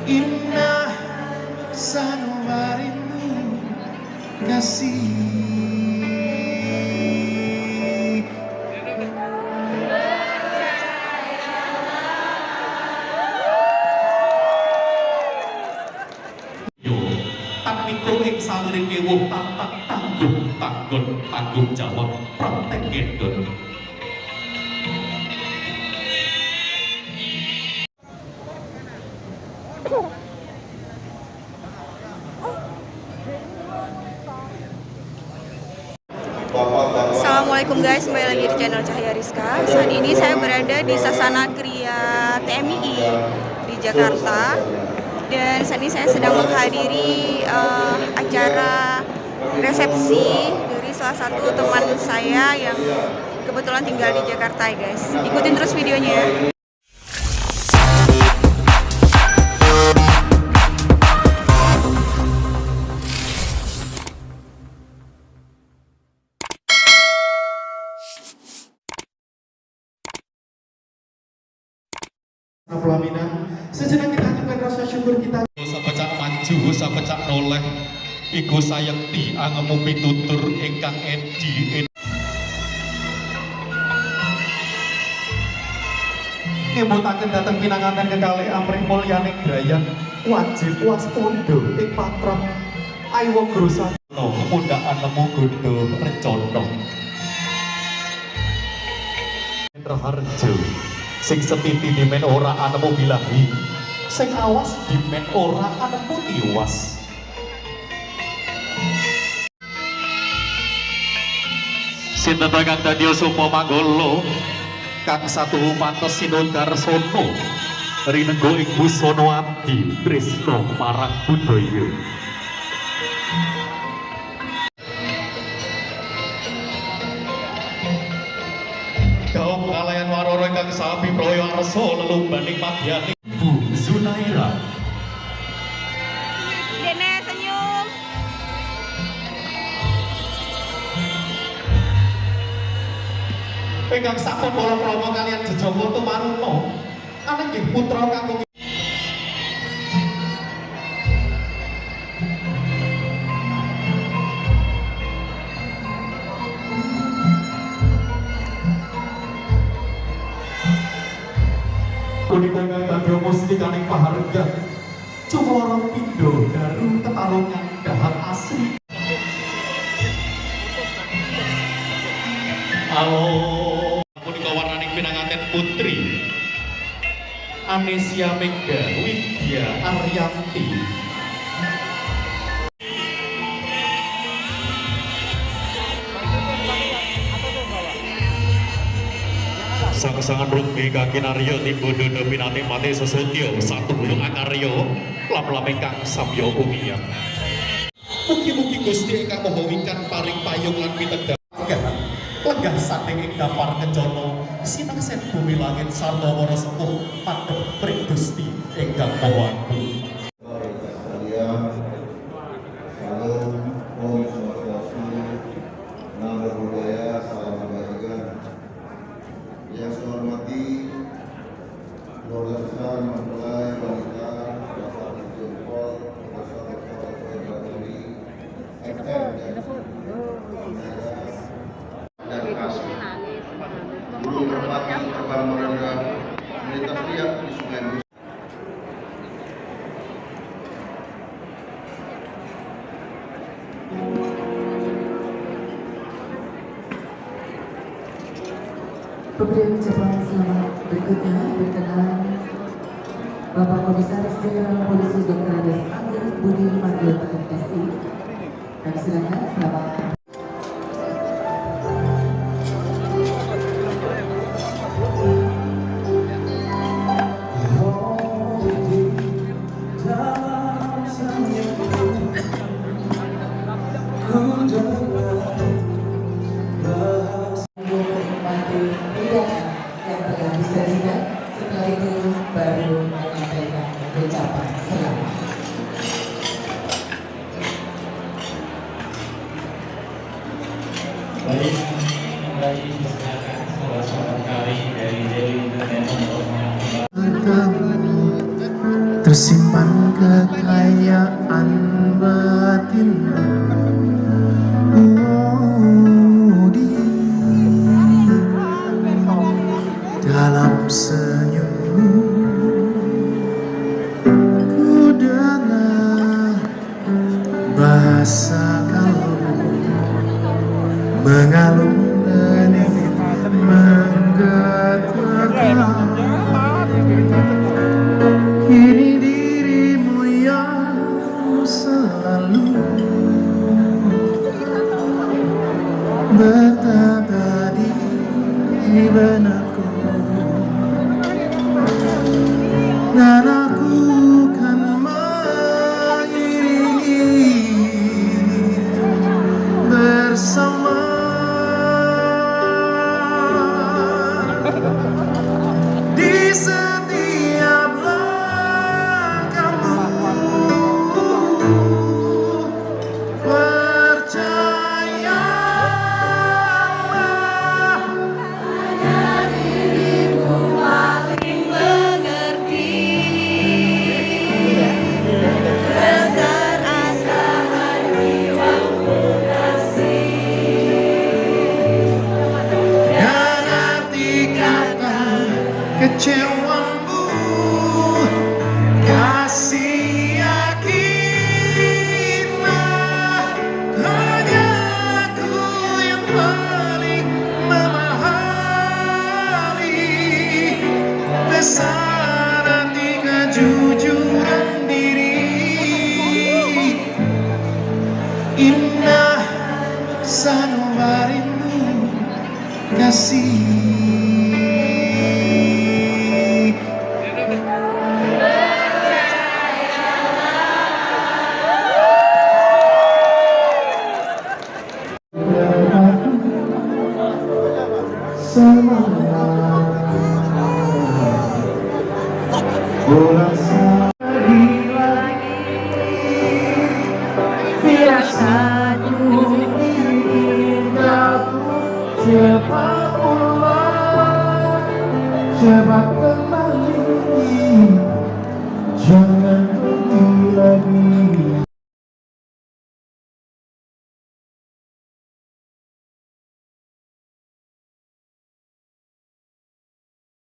Indah sanubarimu kasih. Mikro ing salirike woh tanggung jawab praktek gendon. Assalamualaikum guys, kembali lagi di channel Cahaya Rizka. Saat ini saya berada di Sasana Kriya TMII di Jakarta. Dan saat ini saya sedang menghadiri acara resepsi dari salah satu teman saya yang kebetulan tinggal di Jakarta ya guys. Ikutin terus videonya ya. Pelaminan, sejenak kita haturkan rasa syukur kita. Sapecak maju, sapecak noleh, iku sayekti angemu pitutur ingkang edi. Ngemutaken dateng pinanganten kekalih amrih mulyaning grayan, wajib waspada ing patrap aiwa grosa. Pundhakan nemu gondo rencana. Raharjo sing setiti dimen ora anemu bilahi, sing awas dimen ora anemu tiwas. Sinten kang dadya supa manggala, kang satu pantes sinundar sono, rinenggo ing busana abdi tresna marang budaya. Kaum kalayan waroro kang sapi proyo arso lelumbaning madyaning Bu Zunaira. Dene senyum. Ingkang sampun para promo kalian jejaka tumaruno, anak nggih putra kakung. Punika ingkang badhe mustikaning paharga Cumara Pindha Daru Ketarungan Dahar Asri. Halo, punika warnaning pinanganten putri Anesia Mega Widya Aryanti. Sang-sangan rugbi kaki naryo tibu dodo pinati mati sesutyo satu bulu akaryo lam-lam ingkang samyo umiyam. Mugi-mugi Gusti ingkang maha wingkang paring payung lan pitedah lenggah sating ing dapar kencana sineksen bumi langit sarta para sepuh madhep pring Gusti ingkang maha agung. Yang saya hormati keluarga besar mempelai wanita Bapak Dirjen Pol Profesor Dr. Baturi FM dan kasih Guru Merpati Terbang Merendah Komunitas Riak di Sungai Nusa. Pemberian ucapan selamat berikutnya berkenan Bapak Komisaris Jenderal Polisi Dr. Andes Anggi Budi Mardiono MSI. Kami silakan selamat. Yang telah disajikan, setelah itu baru menyampaikan ucapan selamat. Baik, kembali silakan sahabat-sahabat kami dari Dewi Internet untuk menyampaikan. tersimpan kekayaan batin di dalam senyummu. Ku dengar bahasa kalbu mengalun hening menggetarkan. Kini dirimu yang selalu bertata di benakku, dan aku kan mengiringi bersama. Di setiap langkahmu, percayalah, Hanya dirimu paling mengerti besar asa jiwaku kasih. dan arti kata kecewamu. Kasih yakinlah, hanya aku yang paling memahami besar arti kejujuran diri. Indah sanubarimu kasih. Firasatku ingin kau cepat